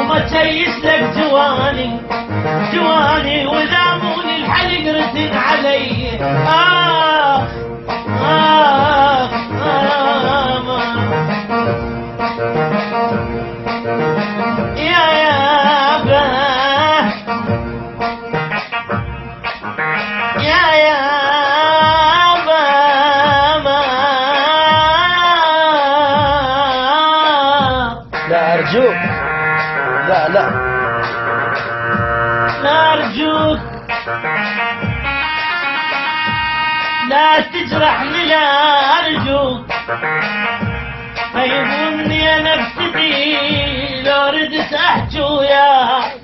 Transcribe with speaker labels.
Speaker 1: وما تشيش لك جواني جواني ولاموني الحلق رتن علي
Speaker 2: أرجوك لا لا
Speaker 1: أرجوك لا تجرحني لا أرجوك فيهمني نفسي لو ردت أحجو يا